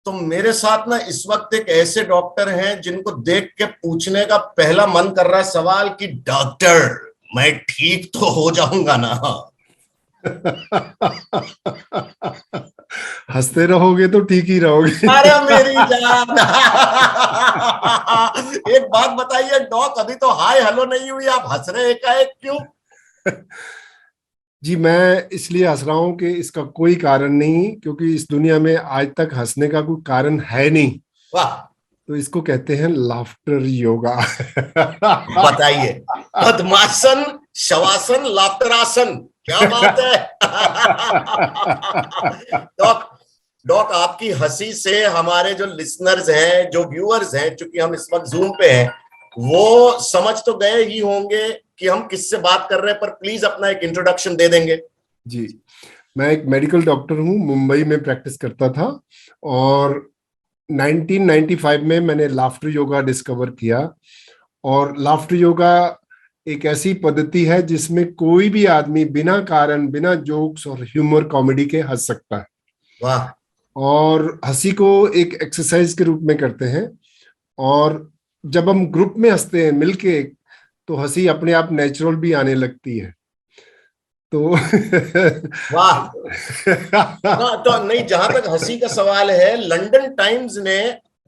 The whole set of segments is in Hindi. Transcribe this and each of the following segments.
तो मेरे साथ ना इस वक्त एक ऐसे डॉक्टर हैं जिनको देख के पूछने का पहला मन कर रहा है सवाल कि डॉक्टर मैं ठीक तो हो जाऊंगा ना? हंसते रहोगे तो ठीक ही रहोगे। अरे मेरी जान! एक बात बताइए डॉक, अभी तो हाय हेलो नहीं हुई, आप हंस रहे एकाएक क्यों? जी मैं इसलिए हंस रहा हूं कि इसका कोई कारण नहीं, क्योंकि इस दुनिया में आज तक हंसने का कोई कारण है नहीं। वाह! तो इसको कहते हैं लाफ्टर योगा। बताइए, पद्मासन, शवासन, लाफ्टरासन, क्या बात है! डॉक, डॉक आपकी हंसी से हमारे जो लिसनर्स हैं, जो व्यूअर्स हैं, चूंकि हम इस वक्त जूम पे हैं, वो समझ तो गए ही होंगे कि हम किससे बात कर रहे हैं, पर प्लीज अपना एक इंट्रोडक्शन दे देंगे। जी मैं एक मेडिकल डॉक्टर हूँ, मुंबई में प्रैक्टिस करता था, और 1995 में मैंने लाफ्टर योगा डिस्कवर किया। और लाफ्टर योगा एक ऐसी पद्धति है जिसमें कोई भी आदमी बिना कारण, बिना जोक्स और ह्यूमर कॉमेडी के हंस सकता है। वाह! और हंसी को एक एक्सरसाइज के रूप में करते हैं। और जब हम ग्रुप में हंसते हैं मिलके, तो हंसी अपने आप नेचुरल भी आने लगती है। तो वाह! ना तो नहीं, जहां तक हंसी का सवाल है, लंदन टाइम्स ने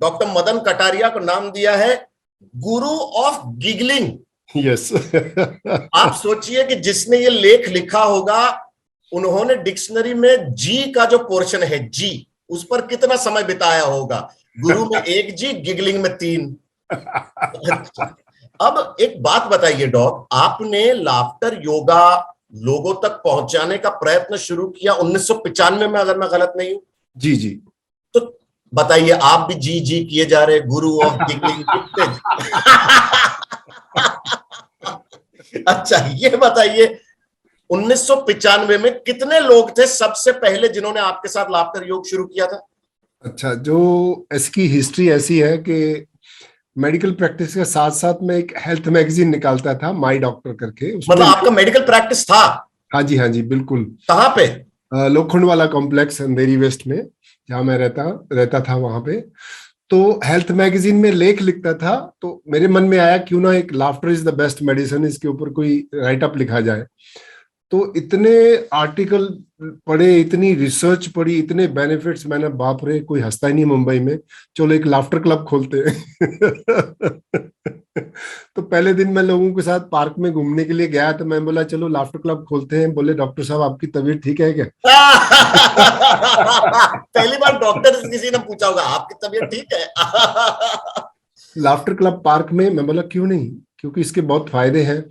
डॉक्टर मदन कटारिया को नाम दिया है गुरु ऑफ गिगलिंग। यस। आप सोचिए कि जिसने ये लेख लिखा होगा, उन्होंने डिक्शनरी में जी का जो पोर्शन है, जी, उस पर कितना समय बिताया होगा। गुरु में 1 जी, गिगलिंग में 3। अब एक बात बताइए डॉक, आपने लाफ्टर योगा लोगों तक पहुंचाने का प्रयत्न शुरू किया 1995 में, अगर मैं गलत नहीं हूं? जी जी। तो बताइए, आप भी जी जी किए जा रहे, गुरु ऑफ गिगलिंग कितने? अच्छा ये बताइए, 1995 में कितने लोग थे सबसे पहले जिन्होंने आपके साथ लाफ्टर योग शुरू किया था? अच्छा, जो इसकी हिस्ट्री ऐसी है कि मेडिकल प्रैक्टिस के साथ साथ मैं एक हेल्थ मैगजीन निकालता था, माई डॉक्टर करके, मतलब उसमें। आपका मेडिकल प्रैक्टिस था? हाँ जी बिल्कुल। कहां पे? लोखंड वाला कॉम्प्लेक्स अंधेरी वेस्ट में, जहाँ मैं रहता रहता था वहां पे। तो हेल्थ मैगजीन में लेख लिखता था, तो मेरे मन में आया क्यों ना एक laughter is the best medicine, इसके ऊपर कोई राइट अप लिखा जाए। तो इतने आर्टिकल पढ़े, इतनी रिसर्च पढ़ी, इतने बेनिफिट्स, मैंने बाप रे कोई हंसता ही नहीं मुंबई में, चलो एक लाफ्टर क्लब खोलते हैं। तो पहले दिन मैं लोगों के साथ पार्क में घूमने के लिए गया, तो मैं बोला चलो लाफ्टर क्लब खोलते हैं। बोले डॉक्टर साहब आपकी तबीयत ठीक है क्या? पहली बार डॉक्टर से किसी ने पूछा होगा आपकी तबीयत ठीक है? लाफ्टर क्लब पार्क में। मैं बोला क्यों नहीं, क्योंकि इसके बहुत फायदे हैं।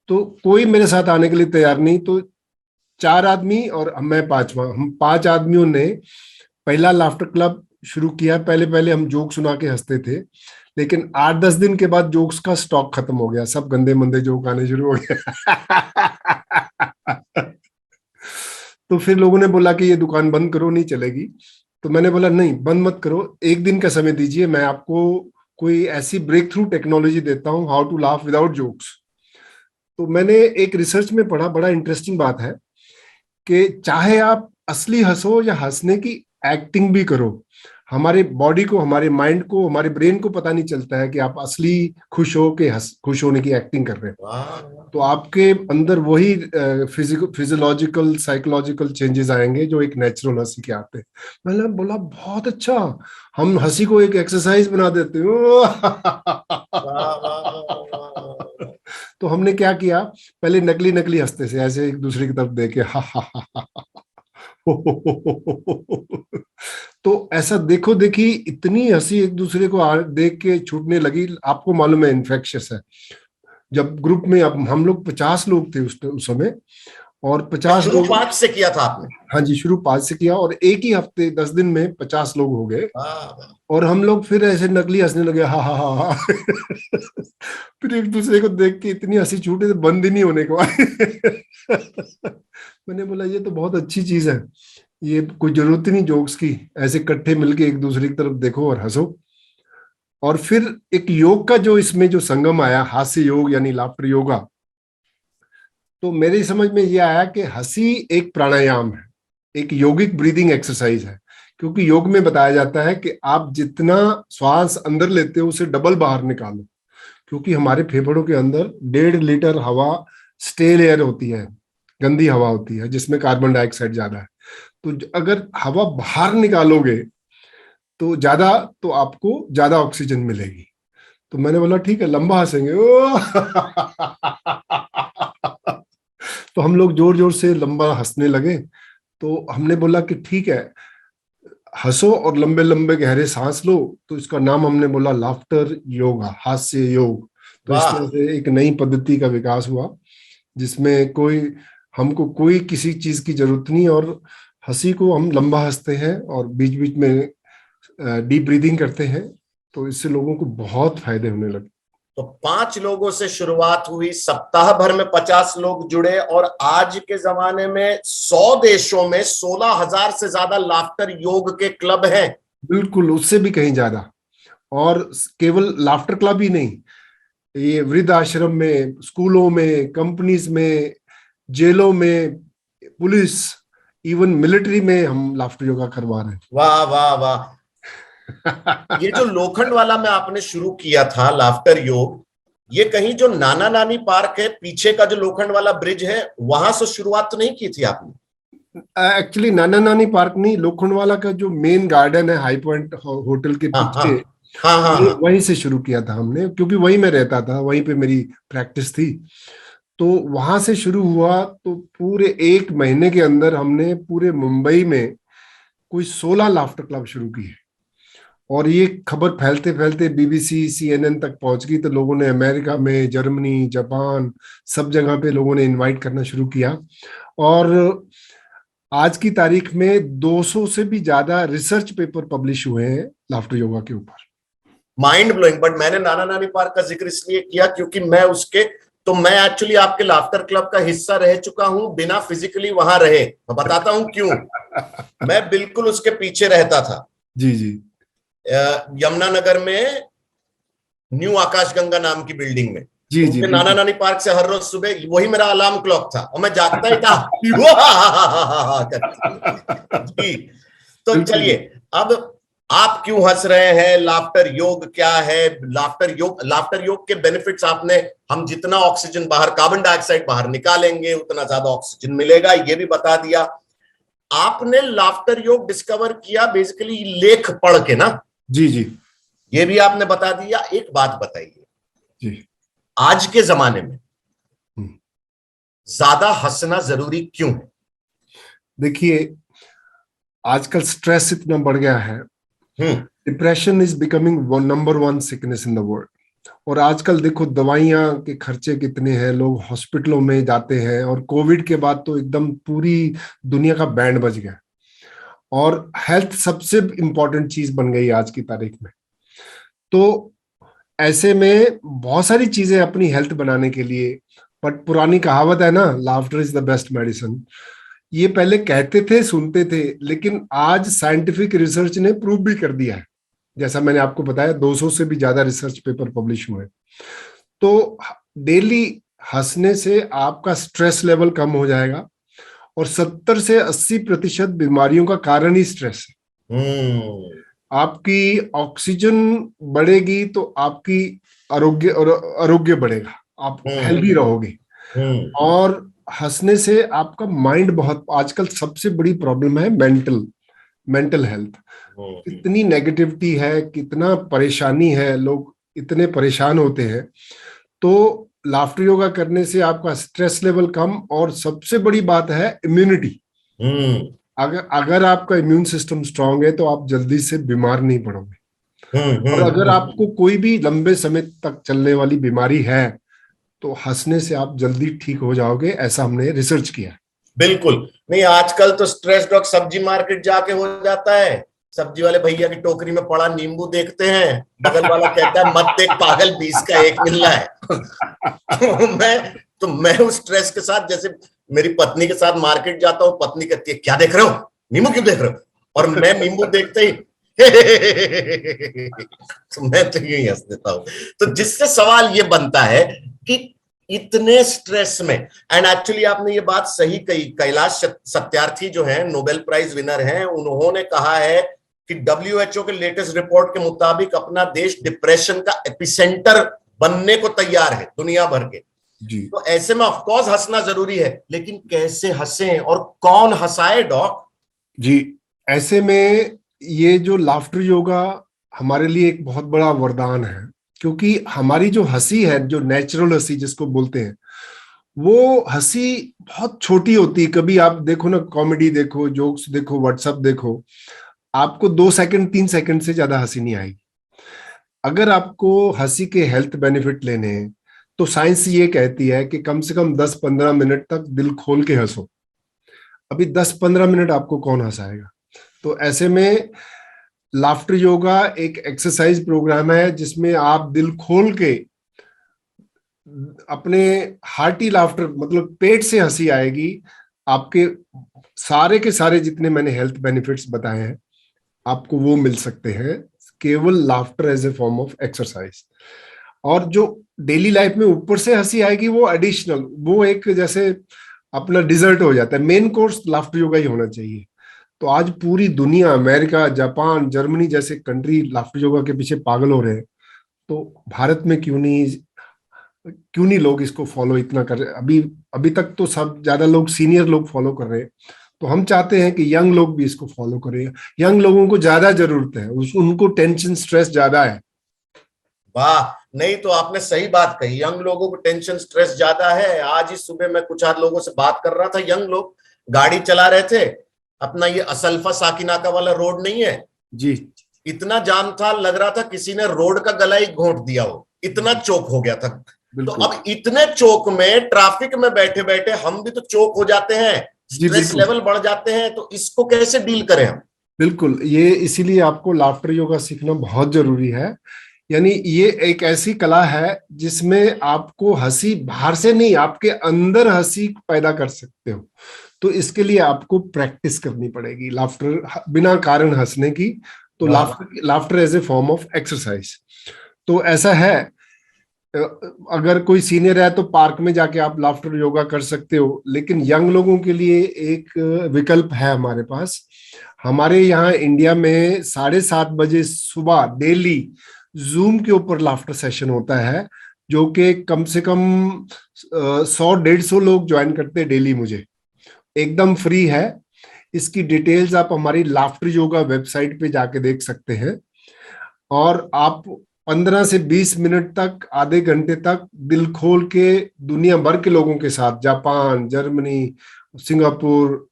तो कोई मेरे साथ आने के लिए तैयार नहीं। तो 4 आदमी और मैं पांचवा, हम 5 आदमियों ने पहला लाफ्टर क्लब शुरू किया। पहले पहले हम जोक सुना के हंसते थे, लेकिन 8-10 दिन के बाद जोक्स का स्टॉक खत्म हो गया, सब गंदे मंदे जोक आने शुरू हो गए। तो फिर लोगों ने बोला कि ये दुकान बंद करो, नहीं चलेगी। तो मैंने बोला नहीं, बंद मत करो, एक दिन का समय दीजिए, मैं आपको कोई ऐसी ब्रेक थ्रू टेक्नोलॉजी देता हूँ, how to laugh without jokes. तो मैंने एक रिसर्च में पढ़ा, बड़ा इंटरेस्टिंग बात है कि चाहे आप असली हंसो या हंसने की एक्टिंग भी करो, हमारे बॉडी को, हमारे माइंड को, हमारे ब्रेन को पता नहीं चलता है कि आप असली खुश हो के खुश होने की एक्टिंग कर रहे हैं। तो आपके अंदर वही फिजियोलॉजिकल साइकोलॉजिकल चेंजेस आएंगे जो एक नेचुरल हंसी के आते हैं। मैंने बोला बहुत अच्छा, हम हंसी को एक एक्सरसाइज बना देते हैं। तो हमने क्या किया, पहले नकली नकली हंसते थे, ऐसे एक दूसरे की तरफ देके हा हा हा। तो ऐसा देखो देखी इतनी हंसी एक दूसरे को देख के छूटने लगी। आपको मालूम है इन्फेक्शियस है। जब ग्रुप में, अब हम लोग 50 लोग थे उस समय, और 50 शुरू लोग। 5 से किया था आपने? हाँ जी, शुरू 5 से किया, और एक ही हफ्ते 10 दिन में 50 लोग हो गए। और हम लोग फिर ऐसे नकली हंसने लगे, हा हा हा हा। फिर एक दूसरे को देख के इतनी हंसी छूटे, तो बंद ही नहीं होने को। मैंने बोला ये तो बहुत अच्छी चीज है, ये कोई जरूरत ही नहीं जोक्स की, ऐसे इकट्ठे मिलके एक दूसरे की तरफ देखो और हंसो। और फिर एक योग का जो इसमें जो संगम आया, हास्य योग यानी लाफ्टर योगा, तो मेरी समझ में ये आया कि हंसी एक प्राणायाम है, एक योगिक ब्रीदिंग एक्सरसाइज है, क्योंकि योग में बताया जाता है कि आप जितना श्वास अंदर लेते हो उसे डबल बाहर निकालो, क्योंकि हमारे फेफड़ों के अंदर 1.5 लीटर हवा स्टेल एयर होती है, गंदी हवा होती है जिसमें कार्बन डाइऑक्साइड ज्यादा है। तो अगर हवा बाहर निकालोगे तो ज्यादा, तो आपको ज्यादा ऑक्सीजन मिलेगी। तो मैंने बोला ठीक है, लंबा हंसेंगे। ओ तो हम लोग जोर जोर से लंबा हंसने लगे। तो हमने बोला कि ठीक है, हंसो और लंबे लंबे गहरे सांस लो। तो इसका नाम हमने बोला लाफ्टर योगा, हास्य योग। तो इस वाह। तरह से एक नई पद्धति का विकास हुआ जिसमें हमको कोई किसी चीज की जरूरत नहीं, और हंसी को हम लंबा हंसते हैं और बीच बीच में डीप ब्रीदिंग करते हैं। तो इससे लोगों को बहुत फायदे होने लगे। तो 5 लोगों से शुरुआत हुई, सप्ताह भर में 50 लोग जुड़े, और आज के जमाने में 100 देशों में 16,000 से ज्यादा लाफ्टर योग के क्लब हैं। बिल्कुल, उससे भी कहीं ज्यादा। और केवल लाफ्टर क्लब ही नहीं, ये वृद्ध आश्रम में, स्कूलों में, कंपनीज में, जेलों में, पुलिस, इवन मिलिट्री में हम लाफ्टर योगा करवा रहे वाह वाह वाह। हैं। ये जो लोखंड वाला में आपने शुरू किया था लाफ्टर योग, ये कहीं जो नाना नानी पार्क है पीछे का जो लोखंड वाला ब्रिज है, वहां से शुरुआत तो नहीं की थी आपने? एक्चुअली नाना नानी पार्क नहीं, लोखंडवाला का जो मेन गार्डन है हाई पॉइंट होटल के हाँ हाँ पीछे, हाँ हाँ हाँ। वहीं से शुरू किया था हमने, क्योंकि वहीं मैं रहता था, वहीं पे मेरी प्रैक्टिस थी। तो वहां से शुरू हुआ। तो पूरे 1 महीने के अंदर हमने पूरे मुंबई में कोई 16 लाफ्टर क्लब शुरू किए। और ये खबर फैलते फैलते बीबीसी, सीएनएन तक पहुंच गई। तो लोगों ने अमेरिका में, जर्मनी, जापान, सब जगह पे लोगों ने इनवाइट करना शुरू किया। और आज की तारीख में 200 से भी ज्यादा रिसर्च पेपर पब्लिश हुए हैं लाफ्टर योगा के ऊपर। Mind blowing. बट मैंने नाना नानी पार्क का जिक्र इसलिए किया क्योंकि मैं एक्चुअली आपके लाफ्टर क्लब का हिस्सा रह चुका हूं, बिना फिजिकली वहां रहे। मैं बताता हूं क्यों। मैं बिल्कुल उसके पीछे रहता था। जी जी यमुनानगर में न्यू आकाशगंगा नाम की बिल्डिंग में। जी तो जी उसके नाना बिल्कुल। नानी पार्क से हर रोज सुबह वही मेरा अलार्म क्लॉक था, और मैं जागता ही था जी। तो बिल्कुल चलिए, बिल्कुल। अब आप क्यों हंस रहे हैं, लाफ्टर योग क्या है? लाफ्टर योग के बेनिफिट्स आपने, हम जितना ऑक्सीजन बाहर, कार्बन डाइऑक्साइड बाहर निकालेंगे उतना ज्यादा ऑक्सीजन मिलेगा, ये भी बता दिया। आपने लाफ्टर योग डिस्कवर किया बेसिकली लेख पढ़ के ना? जी जी ये भी आपने बता दिया। एक बात बताइए, जी। आज के जमाने में हम्म। ज्यादा हंसना जरूरी क्यों है? देखिए, आजकल स्ट्रेस इतना बढ़ गया है। Hmm depression is becoming number 1 sickness in the world. और आजकल देखो दवाइयां के खर्चे कितने हैं, लोग हॉस्पिटलों में जाते हैं। और कोविड के बाद तो एकदम पूरी दुनिया का बैंड बज गया। और हेल्थ सबसे इंपॉर्टेंट चीज बन गई आज की तारीख में। तो ऐसे में बहुत सारी चीजें अपनी हेल्थ बनाने के लिए, बट पुरानी कहावत है ना, laughter is the best medicine. ये पहले कहते थे, सुनते थे, लेकिन आज साइंटिफिक रिसर्च ने प्रूव भी कर दिया है। जैसा मैंने आपको बताया, 200 से भी ज्यादा रिसर्च पेपर पब्लिश हुए। तो डेली हंसने से आपका स्ट्रेस लेवल कम हो जाएगा। और 70 से 80% बीमारियों का कारण ही स्ट्रेस है। हम्म आपकी ऑक्सीजन बढ़ेगी तो आपकी आरोग्य बढ़ेगा, आप हेल्दी हम्म रहोगे। हम्म और हंसने से आपका माइंड, बहुत आजकल सबसे बड़ी प्रॉब्लम है मेंटल हेल्थ। हम्म इतनी नेगेटिविटी है, कितना परेशानी है, लोग इतने परेशान होते हैं। तो लाफ्टर योगा करने से आपका स्ट्रेस लेवल कम, और सबसे बड़ी बात है इम्यूनिटी। हम्म अगर अगर आपका इम्यून सिस्टम स्ट्रांग है तो आप जल्दी से बीमार नहीं पड़ोगे। और अगर हम्म। आपको कोई भी लंबे समय तक चलने वाली बीमारी है तो हंसने से आप जल्दी ठीक हो जाओगे, ऐसा हमने रिसर्च किया। बिल्कुल नहीं, आजकल तो स्ट्रेस डॉग सब्जी मार्केट जाके हो जाता है। सब्जी वाले भैया की टोकरी में पड़ा नींबू देखते हैं, बगल वाला कहता है मत देख पागल, 20 का एक मिल रहा है। तो मैं उस स्ट्रेस के साथ, जैसे मेरी पत्नी के साथ मार्केट जाता हूँ, पत्नी कहती है क्या देख रहे हो, नींबू क्यों देख रहे हो? और मैं नींबू देखते ही तो मैं तो यही हंस देता हूं। तो जिससे सवाल ये बनता है कि इतने स्ट्रेस में। एंड एक्चुअली आपने ये बात सही कही, कैलाश सत्यार्थी जो है नोबेल प्राइज विनर हैं, उन्होंने कहा है कि WHO के लेटेस्ट रिपोर्ट के मुताबिक अपना देश डिप्रेशन का एपिसेंटर बनने को तैयार है दुनिया भर के जी। तो ऐसे में ऑफ कोर्स हंसना जरूरी है, लेकिन कैसे हंसें और कौन हंसाए डॉक? जी, ऐसे में ये जो लाफ्टर योगा हमारे लिए एक बहुत बड़ा वरदान है, क्योंकि हमारी जो हंसी है, जो नेचुरल हंसी जिसको बोलते हैं, वो हंसी बहुत छोटी होती है। कभी आप देखो ना, कॉमेडी देखो, जोक्स देखो, व्हाट्सएप देखो, आपको 2 सेकंड 3 सेकंड से ज्यादा हंसी नहीं आएगी। अगर आपको हंसी के हेल्थ बेनिफिट लेने हैं तो साइंस ये कहती है कि कम से कम 10-15 मिनट तक दिल खोल के हंसो। अभी 10-15 मिनट आपको कौन हंसाएगा? तो ऐसे में लाफ्टर योगा एक एक्सरसाइज प्रोग्राम है जिसमें आप दिल खोल के अपने हार्टी लाफ्टर, मतलब पेट से हंसी आएगी। आपके सारे के सारे जितने मैंने हेल्थ बेनिफिट्स बताए हैं आपको वो मिल सकते हैं केवल laughter as a form of exercise. और जो डेली लाइफ में ऊपर से हंसी आएगी वो एडिशनल, वो एक जैसे अपना डिजर्ट हो जाता है। मेन कोर्स लाफ्टर योगा ही होना चाहिए। तो आज पूरी दुनिया, अमेरिका, जापान, जर्मनी जैसे कंट्री लाफ्टर योगा के पीछे पागल हो रहे हैं। तो भारत में क्यों नहीं लोग इसको फॉलो इतना कर रहे? अभी तक तो सब ज्यादा लोग सीनियर लोग फॉलो कर रहे हैं, तो हम चाहते हैं कि यंग लोग भी इसको फॉलो करें। यंग लोगों को ज्यादा जरूरत है, उनको टेंशन स्ट्रेस ज्यादा है। वाह, नहीं तो आपने सही बात कही, यंग लोगों को टेंशन स्ट्रेस ज्यादा है। आज ही सुबह मैं कुछ आध लोगों से बात कर रहा था, यंग लोग गाड़ी चला रहे थे, अपना ये असल्फा साकिनाका वाला रोड नहीं है जी, इतना जाम था, लग रहा था किसी ने रोड का गला ही घोंट दिया हो, इतना चौक हो गया था। तो अब इतने चौक में ट्रैफिक में बैठे बैठे हम भी तो चौक हो जाते हैं, स्ट्रेस लेवल बढ़ जाते हैं, तो इसको कैसे डील करें हम? बिल्कुल, ये इसीलिए आपको लाफ्टर योगा सीखना बहुत जरूरी है। यानी ये एक ऐसी कला है जिसमें आपको हंसी बाहर से नहीं, आपके अंदर हंसी पैदा कर सकते हो। तो इसके लिए आपको प्रैक्टिस करनी पड़ेगी लाफ्टर, बिना कारण हंसने की। तो laughter as a form of exercise. तो ऐसा है, अगर कोई सीनियर है तो पार्क में जाके आप लाफ्टर योगा कर सकते हो, लेकिन यंग लोगों के लिए एक विकल्प है हमारे पास। हमारे यहाँ इंडिया में 7:30 बजे सुबह डेली जूम के ऊपर लाफ्टर सेशन होता है, जो कि कम से कम 100-150 लोग ज्वाइन करते हैं डेली। मुझे एकदम फ्री है। इसकी डिटेल्स आप हमारी लाफ्टर योगा वेबसाइट पे जाके देख सकते हैं। और आप 15 से 20 मिनट तक, आधे घंटे तक दिल खोल के दुनिया भर के लोगों के साथ, जापान, जर्मनी, सिंगापुर,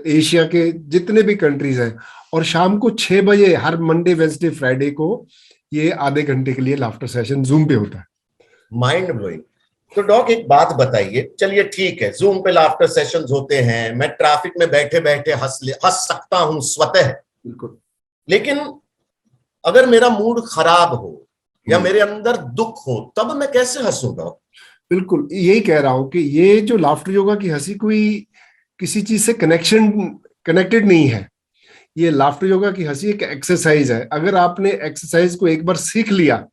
एशिया के जितने भी कंट्रीज हैं, और शाम को 6 बजे हर मंडे, वेंसडे, फ्राइडे को ये आधे घंटे के लिए लाफ्टर सेशन जूम पे होता है। Mind blowing. तो डॉक एक बात बताइए, चलिए ठीक है जूम पे लाफ्टर सेशंस होते हैं, मैं ट्रैफिक में बैठे बैठे हंस सकता हूं स्वतः, बिल्कुल। लेकिन अगर मेरा मूड खराब हो या मेरे अंदर दुख हो, तब मैं कैसे हंसूंगा? बिल्कुल, यही कह रहा हूं कि ये जो लाफ्टर योगा की हंसी कोई किसी चीज से कनेक्टेड नहीं है। ये लाफ्टर योगा की हंसी एक एक्सरसाइज है। अगर आपने एक्सरसाइज को एक बार सीख लिया,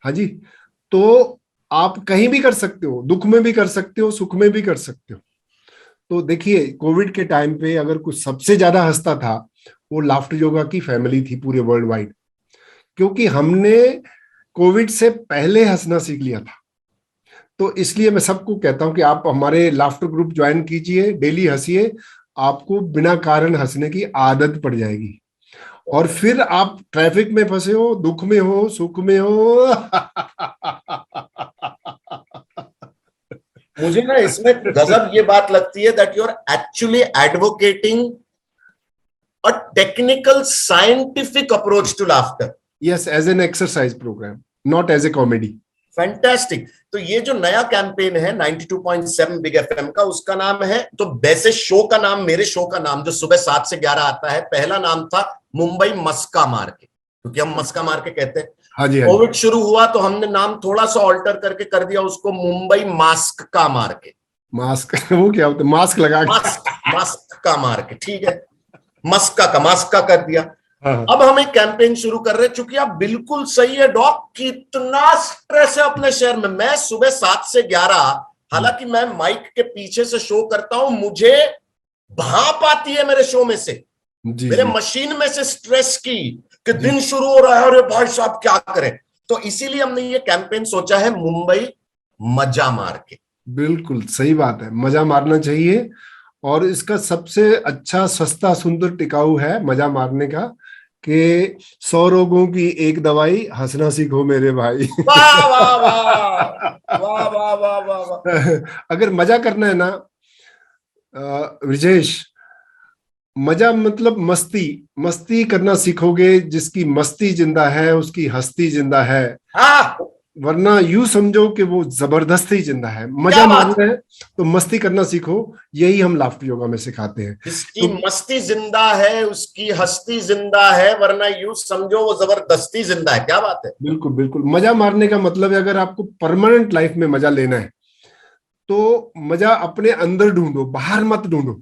हाँ जी, तो आप कहीं भी कर सकते हो, दुख में भी कर सकते हो, सुख में भी कर सकते हो। तो देखिए, कोविड के टाइम पे अगर कुछ सबसे ज्यादा हंसता था वो लाफ्टर योगा की फैमिली थी पूरे वर्ल्ड वाइड, क्योंकि हमने कोविड से पहले हंसना सीख लिया था। तो इसलिए मैं सबको कहता हूं कि आप हमारे लाफ्टर ग्रुप ज्वाइन कीजिए, डेली हंसिए, आपको बिना कारण हंसने की आदत पड़ जाएगी। और फिर आप ट्रैफिक में फंसे हो, दुख में हो, सुख में हो मुझे ना इसमें गजब ये बात लगती है that you are actually advocating a technical scientific approach to laughter. Yes, as an exercise programme, not as a comedy. Fantastic. तो ये जो नया कैंपेन है 92.7 बिग एफएम का, उसका नाम है, तो वैसे शो का नाम, मेरे शो का नाम जो सुबह 7 से 11 आता है, पहला नाम था मुंबई मस्का मार के, क्योंकि हम मस्का मार के कहते हैं। हाँ जी, कोविड शुरू हुआ तो हमने नाम थोड़ा सा ऑल्टर करके कर दिया उसको मुंबई मास्क का मार के। मास्क वो क्या होता है? मास्क लगा के। मास्क का मार के, ठीक है, मस्का का कर दिया। हाँ हाँ। अब हम एक कैंपेन शुरू कर रहे हैं, चूंकि आप बिल्कुल सही है डॉक, कितना स्ट्रेस है अपने शहर में। मैं सुबह 7 से 11, हालांकि मैं माइक के पीछे से शो करता हूं, मुझे भाप आती है मेरे शो में से, जी मेरे जी मशीन में से स्ट्रेस की, कि जी दिन शुरू हो रहा है, अरे भाई साहब क्या करें। तो इसीलिए हमने ये कैंपेन सोचा है, मुंबई मजा मार के। बिल्कुल सही बात है, मजा मारना चाहिए। और इसका सबसे अच्छा, सस्ता, सुंदर, टिकाऊ है मजा मारने का कि 100 रोगों की एक दवाई, हंसना सीखो मेरे भाई। वाह वाह वाह, वाह वाह वाह वाह वाह। अगर मजा करना है ना ब्रिजेश, मजा मतलब मस्ती, मस्ती करना सीखोगे। जिसकी मस्ती जिंदा है उसकी हस्ती जिंदा है, हाँ, वरना यूं समझो कि वो जबरदस्ती जिंदा है। क्या मजा बात। मारना है तो मस्ती करना सीखो, यही हम लाफ्टर योगा में सिखाते हैं। जिसकी तो मस्ती जिंदा है उसकी हस्ती जिंदा है, वरना यूं समझो वो जबरदस्ती जिंदा है। क्या बात है। बिल्कुल बिल्कुल, मजा मारने का मतलब है अगर आपको परमानेंट लाइफ में मजा लेना है तो मजा अपने अंदर ढूंढो, बाहर मत ढूंढो।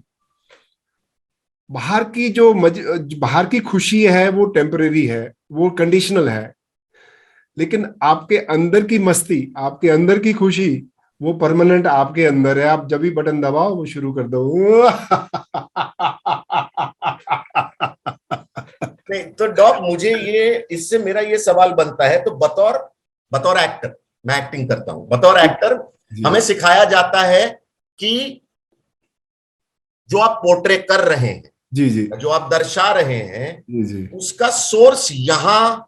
बाहर की जो बाहर की खुशी है वो टेम्परेरी है, वो कंडीशनल है। लेकिन आपके अंदर की मस्ती, आपके अंदर की खुशी, वो परमानेंट आपके अंदर है। आप जब भी बटन दबाओ वो शुरू कर दो। नहीं तो डॉक, मुझे ये, इससे मेरा ये सवाल बनता है, तो बतौर बतौर एक्टर, मैं एक्टिंग करता हूं, बतौर एक्टर जी हमें सिखाया जाता है कि जो आप पोर्ट्रे कर रहे हैं, जी जी जो आप दर्शा रहे हैं, जी जी उसका सोर्स यहां,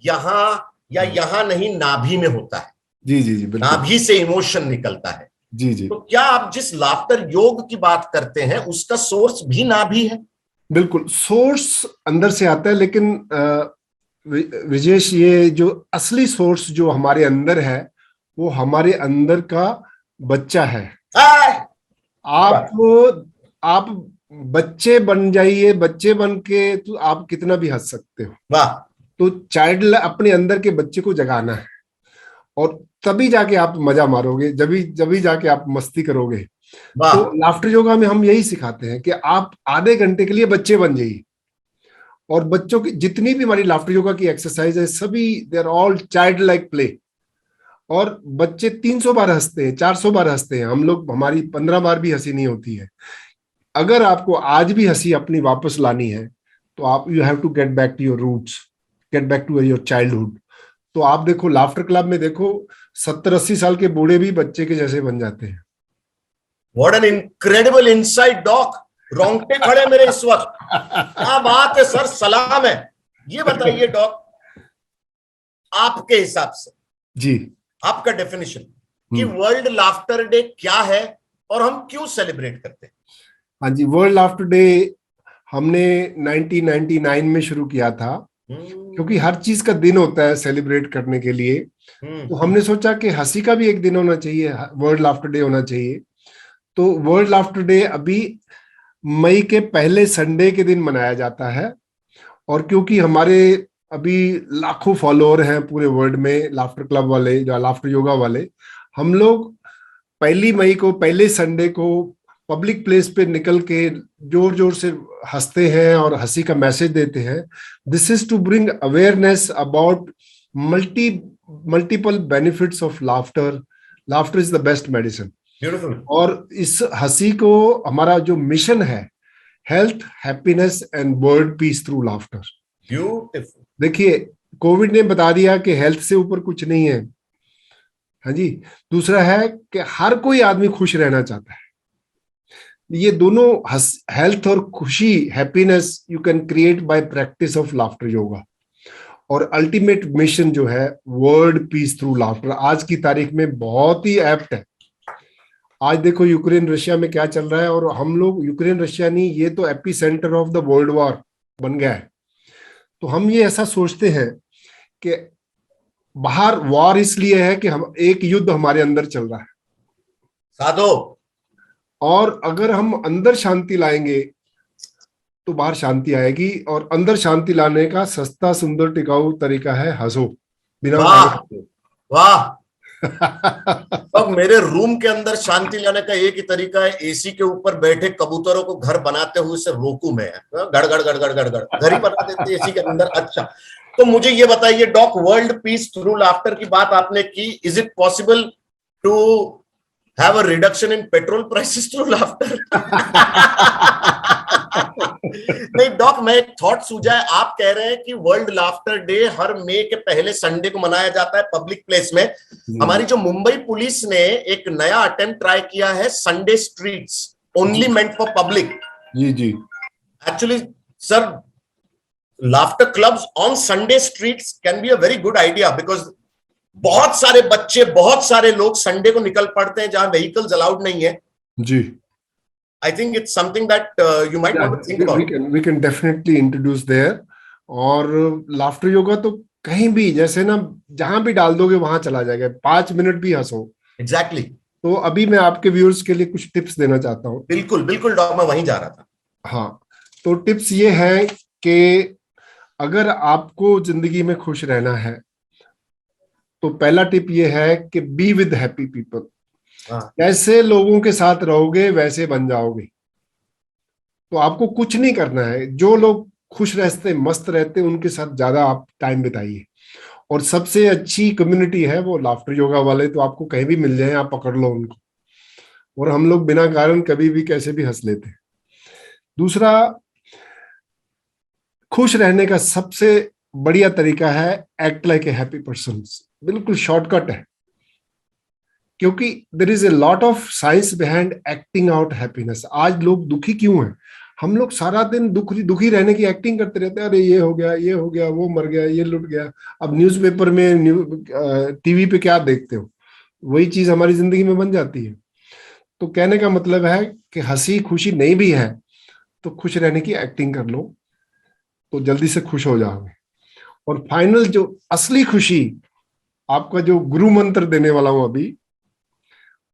यहां या यहां नहीं, नाभि में होता है। जी जी जी बिल्कुल। नाभि से इमोशन निकलता है। जी जी तो क्या आप जिस लाफ्टर योग की बात करते हैं उसका सोर्स भी नाभि है? बिल्कुल, सोर्स अंदर से आता है, लेकिन विजेश, ये जो असली सोर्स जो हमारे अंदर है वो हमारे अंदर का बच्चा है। आए, आप आप बच्चे बन जाइए, बच्चे बन के तो आप कितना भी हंस सकते हो। वाह तो चाइल्ड, अपने अंदर के बच्चे को जगाना है, और तभी जाके आप मजा मारोगे, जभी जभी जाके आप मस्ती करोगे। तो वाह। लाफ्टर योगा में हम यही सिखाते हैं कि आप आधे घंटे के लिए बच्चे बन जाइए। और बच्चों की जितनी भी हमारी लाफ्टर योगा की एक्सरसाइज है, सभी they are all child like play. और बच्चे 300 बार हंसते हैं, 400 बार हंसते हैं, हम लोग, हमारी 15 बार भी हंसी नहीं होती है। अगर आपको आज भी हंसी अपनी वापस लानी है तो आप, you have to get back to your roots, get back to your childhood. तो आप देखो लाफ्टर क्लब में, देखो 70-80 साल के बूढ़े भी बच्चे के जैसे बन जाते हैं। What an incredible insight doc, रोंगटे खड़े मेरे इस वक्त। क्या बात है सर, सलाम है। ये बताइए डॉक, आपके हिसाब से, जी। आपका डेफिनेशन, कि वर्ल्ड लाफ्टर डे क्या है और हम क्यों सेलिब्रेट करते हैं? हाँ जी, वर्ल्ड लाफ्टर डे हमने 1999 में शुरू किया था, क्योंकि हर चीज का दिन होता है सेलिब्रेट करने के लिए। तो हमने सोचा कि हंसी का भी एक दिन होना चाहिए, वर्ल्ड लाफ्टर डे होना चाहिए। तो वर्ल्ड लाफ्टर डे अभी मई के पहले संडे के दिन मनाया जाता है। और क्योंकि हमारे अभी लाखों फॉलोअर हैं पूरे वर्ल्ड में, लाफ्टर क्लब वाले, जो लाफ्टर योगा वाले, हम लोग 1 मई को, पहले संडे को, पब्लिक प्लेस पे निकल के जोर जोर से हंसते हैं और हंसी का मैसेज देते हैं। This is to bring awareness about multiple benefits of laughter. Laughter is the best medicine. Beautiful. और इस हंसी को, हमारा जो मिशन है, health, happiness and world peace through laughter. Beautiful. देखिए, कोविड ने बता दिया कि हेल्थ से ऊपर कुछ नहीं है। हाँ जी। दूसरा है कि हर कोई आदमी खुश रहना चाहता है। ये दोनों, हेल्थ और खुशी, happiness, you can create bye practice of laughter yoga. और अल्टीमेट मिशन जो है, वर्ल्ड पीस थ्रू लाफ्टर, आज की तारीख में बहुत ही एप्ट है। आज देखो यूक्रेन रशिया में क्या चल रहा है, और हम लोग, यूक्रेन रशिया नहीं, ये तो AP centre of the world war बन गया है। तो हम ये ऐसा सोचते हैं कि बाहर वॉर इसलिए है कि हम, एक युद्ध हमारे अंदर चल रहा है, साधो। और अगर हम अंदर शांति लाएंगे तो बाहर शांति आएगी। और अंदर शांति लाने का सस्ता, सुंदर, टिकाऊ तरीका है, हंसो, बिना वाह गाने खाए। वाह अब मेरे रूम के अंदर शांति लाने का एक ही तरीका है, एसी के ऊपर बैठे कबूतरों को घर बनाते हुए से रोकूं मैं, गड़ गड़ गड़ गड़ गड़ गड़, घर ही बना देते एसी के अंदर। अच्छा, तो मुझे ये बताइए doc, world peace through laughter की बात आपने की, is it possible to have a reduction in petrol prices through laughter? नहीं डॉक, मैं एक थॉट सूझा है, आप कह रहे हैं कि वर्ल्ड लाफ्टर डे हर मई के पहले संडे को मनाया जाता है पब्लिक प्लेस में। हमारी जो मुंबई पुलिस ने एक नया अटेम्प्ट ट्राई किया है, Sunday streets only meant for public. जी जी, actually sir, laughter clubs on Sunday streets can be a very good idea, because बहुत सारे बच्चे, बहुत सारे लोग संडे को निकल पड़ते हैं जहां व्हीकल्स अलाउड नहीं है जी। I think it's something that you might want to think about. We can definitely introduce there. और लाफ्टर योगा तो कहीं भी, जैसे ना जहां भी डाल दोगे वहां चला जाएगा, 5 मिनट भी हंसो। Exactly. तो अभी मैं आपके व्यूअर्स के लिए कुछ टिप्स देना चाहता हूँ। बिल्कुल बिल्कुल डॉग, मैं वहीं जा रहा था। हाँ, तो टिप्स ये है कि अगर आपको जिंदगी में खुश रहना है तो पहला टिप ये है कि बी विद हैप्पी पीपल। कैसे लोगों के साथ रहोगे वैसे बन जाओगे। तो आपको कुछ नहीं करना है, जो लोग खुश रहते मस्त रहते उनके साथ ज्यादा आप टाइम बिताइए। और सबसे अच्छी कम्युनिटी है वो लाफ्टर योगा वाले, तो आपको कहीं भी मिल जाए आप पकड़ लो उनको। और हम लोग बिना कारण कभी भी कैसे भी हंस लेते हैं। दूसरा, खुश रहने का सबसे बढ़िया तरीका है act like a happy person. बिल्कुल शॉर्टकट है, क्योंकि there is a lot of science behind acting out happiness. आज लोग दुखी क्यों हैं? हम लोग सारा दिन दुखी रहने की एक्टिंग करते रहते हैं। अरे ये हो गया, ये हो गया, वो मर गया, ये लुट गया। अब न्यूज़पेपर में, टीवी पे क्या देखते हो, वही चीज हमारी जिंदगी में बन जाती है। तो कहने का मतलब है कि हंसी खुशी नहीं भी है तो खुश रहने की एक्टिंग कर लो, तो जल्दी से खुश हो जाओगे। और फाइनल जो असली खुशी, आपका जो गुरु मंत्र देने वाला हूं अभी,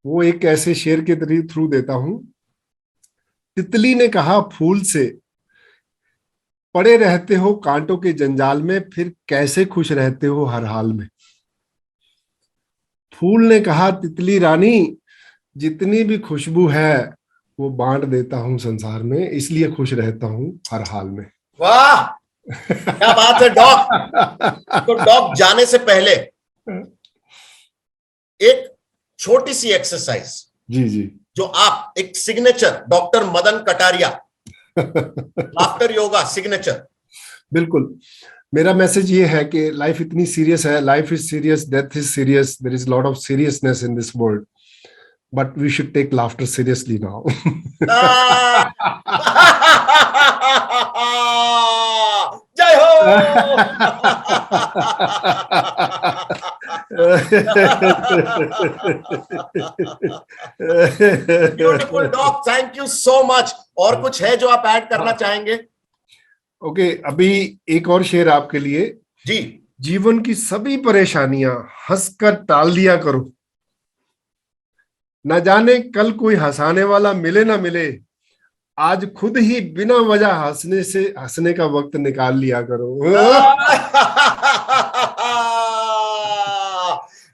वो एक ऐसे शेर के थ्रू देता हूं। तितली ने कहा फूल से, पड़े रहते हो कांटों के जंजाल में, फिर कैसे खुश रहते हो हर हाल में। फूल ने कहा तितली रानी, जितनी भी खुशबू है वो बांट देता हूं संसार में, इसलिए खुश रहता हूं हर हाल में। वाह, क्या बात है डॉग। तो डॉग जाने से पहले एक छोटी सी एक्सरसाइज, जी जी, जो आप एक signature doctor Madan Kataria laughter yoga signature. बिल्कुल, मेरा मैसेज ये है कि लाइफ इतनी सीरियस है, life is serious, death is serious, there is lot of seriousness in this world, but we should take laughter seriously now. जय हो। Beautiful doc, thank you so much. और कुछ है जो आप ऐड करना चाहेंगे? ओके, अभी एक और शेर आपके लिए जी। जीवन की सभी परेशानियां हंसकर टाल दिया करो, न जाने कल कोई हंसाने वाला मिले ना मिले, आज खुद ही बिना वजह हंसने का वक्त निकाल लिया करो।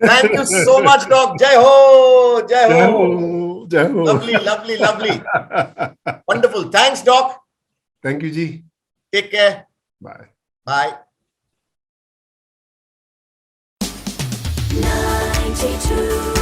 Thank you so much doc, जय हो जय हो जय हो। Lovely lovely lovely, wonderful, thanks doc. Thank you जी, टेक केयर, बाय बाय। 92